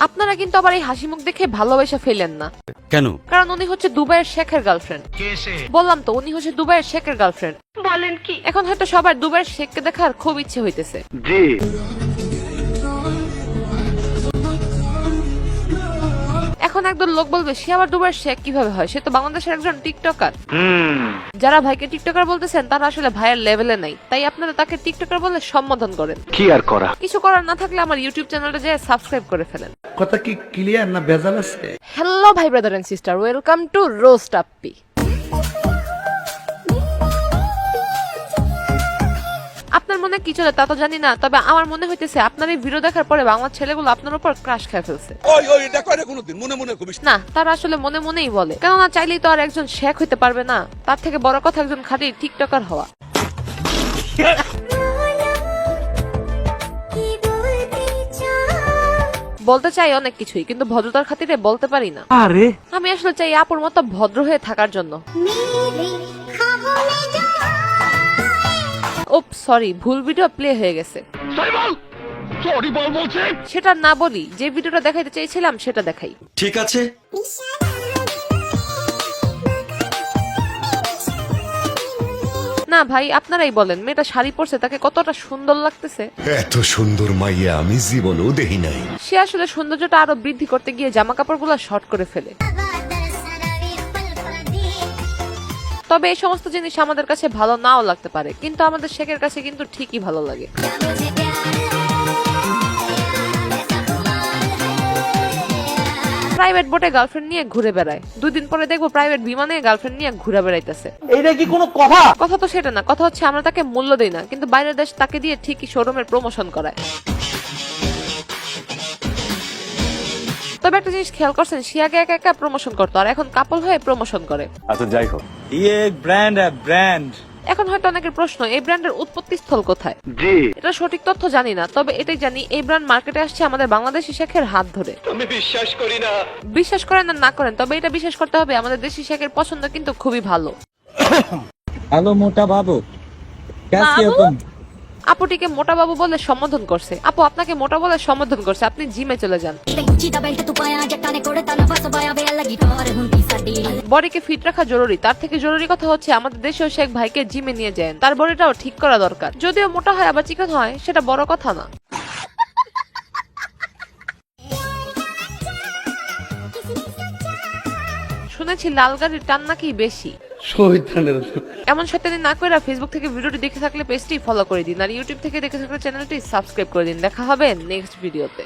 আপনারা কিন্তু আবার এই হাসি মুখ দেখে ভালোবাসা ফেলেন না। কেন? কারণ উনি হচ্ছে দুবাইয়ের শেখের গার্লফ্রেন্ড। বললাম তো উনি হচ্ছে দুবাইয়ের শেখের গার্লফ্রেন্ড। বলেন কি? এখন হয়তো সবার দুবাইয়ের শেখকে দেখার খুব ইচ্ছে হইতেছে। জি। এখন একদল লোক বলবে সে আবার দুবাইয়ের শেখ কিভাবে হয়, সে তো বাংলাদেশের একজন টিকটকার। যারা ভাইকে টিকটকার বলতেছেন তারা আসলে ভাইয়ের লেভেলে নাই, তাই আপনারা তাকে টিকটকার বলে সম্বোধন করেন। কি আর করা, কিছু করার না থাকলে আমার ইউটিউব চ্যানেলটা যেয়ে সাবস্ক্রাইব করে ফেলেন। কথা কি ক্লিয়ার না ভেজাল আছে? হ্যালো ভাই brother and sister, welcome to roast আপ্পি। আপনার মনে কি চলে তা তো জানি না, তবে আমার মনে হইতেছে আপনার এই ভিডিও দেখার পরে বাংলার ছেলেগুলো আপনার উপর ক্রাশ খেয়ে ফেলছে। না, তারা আসলে মনে মনেই বলে, কেননা চাইলেই তো আর একজন শেখ হইতে পারবে না, তার থেকে বড় কথা একজন খাঁটি টিকটকার হওয়া। বলতে চাই অনেক কিছুই, কিন্তু ভদ্রতার খাতিরে বলতে পারি না। আরে আমি আসলে চাই আপুর মতো ভদ্র হয়ে থাকার জন্য। ওপ সরি, ভুল ভিডিও প্লে হয়ে গেছে। সেটা না বলি, যে ভিডিওটা দেখাইতে চাইছিলাম সেটা দেখাই। ঠিক আছে। না ভাই, আপনারাই বলেন, মেয়েটা শাড়ি পরছে, তাকে কতটা সুন্দর লাগতেছে। এত সুন্দর মাইয়া আমি জীবনেও দেখি নাই। সে আসলে সৌন্দর্যটা আরো বৃদ্ধি করতে গিয়ে জামা কাপড়গুলো শর্ট করে ফেলে। তবে এই সমস্ত জিনিস আমাদের কাছে ভালো নাও লাগতে পারে, কিন্তু আমাদের শেখের কাছে কিন্তু ঠিকই ভালো লাগে। প্রাইভেট বোটে গার্লফ্রেন্ড নিয়ে ঘুরে বেড়ায়, 2 দিন পরে দেখবো প্রাইভেট বিমানে গার্লফ্রেন্ড নিয়ে ঘুরে বেড়াইতেছে। এইটা কি কোনো কথা? কথা তো সেটা না, কথা হচ্ছে আমরা তাকে মূল্য দেই না, কিন্তু বাইরের দেশ তাকে দিয়ে ঠিকই শোরুমের প্রমোশন করায়। তবে একটা জিনিস খেয়াল করছেন, সে আগে একা একা প্রমোশন করতো, আর এখন কাপল হয়ে প্রমোশন করে। আচ্ছা যাই হোক, ये एक ब्रांड है, ब्रांड। এখন হয়তো অনেকের প্রশ্ন, এই ব্র্যান্ডের উৎপত্তি স্থল কোথায়? জি। এটা সঠিক তথ্য জানি না, তবে এটাই জানি এই ব্র্যান্ড মার্কেটে আসছে আমাদের বাংলাদেশি শেখের হাত ধরে। আমি বিশ্বাস করি না। বিশ্বাস করেন আর না করেন, তবে এটা বিশ্বাস করতে হবে, আমাদের দেশি শেখের পছন্দ কিন্তু খুবই ভালো। हेलो मोटा बाबू, कैसी हो बाबू? तुम? আপুটিকে মোটা বাবু বলে সম্বোধন করছে। আপু আপনাকে মোটা বলে সম্বোধন করছে, আপনি জিমে চলে যান। বডিকে ফিট রাখা জরুরি, তার থেকে জরুরি কথা হচ্ছে আমাদের দেশেও শেখ ভাইকে জিমে নিয়ে যান, তার বডিটাও ঠিক করা দরকার। যদিও মোটা হয় আবার চিকন হয়, সেটা বড় কথা না। শুনেছি লাল গাড়ির টান নাকি বেশি। এমন শয়তানি না করে ফেসবুক থেকে ভিডিওটি দেখে থাকলে পেজটি ফলো করে দিন, আর ইউটিউব থেকে দেখে থাকলে চ্যানেলটি সাবস্ক্রাইব করে দিন। দেখা হবে নেক্সট ভিডিওতে।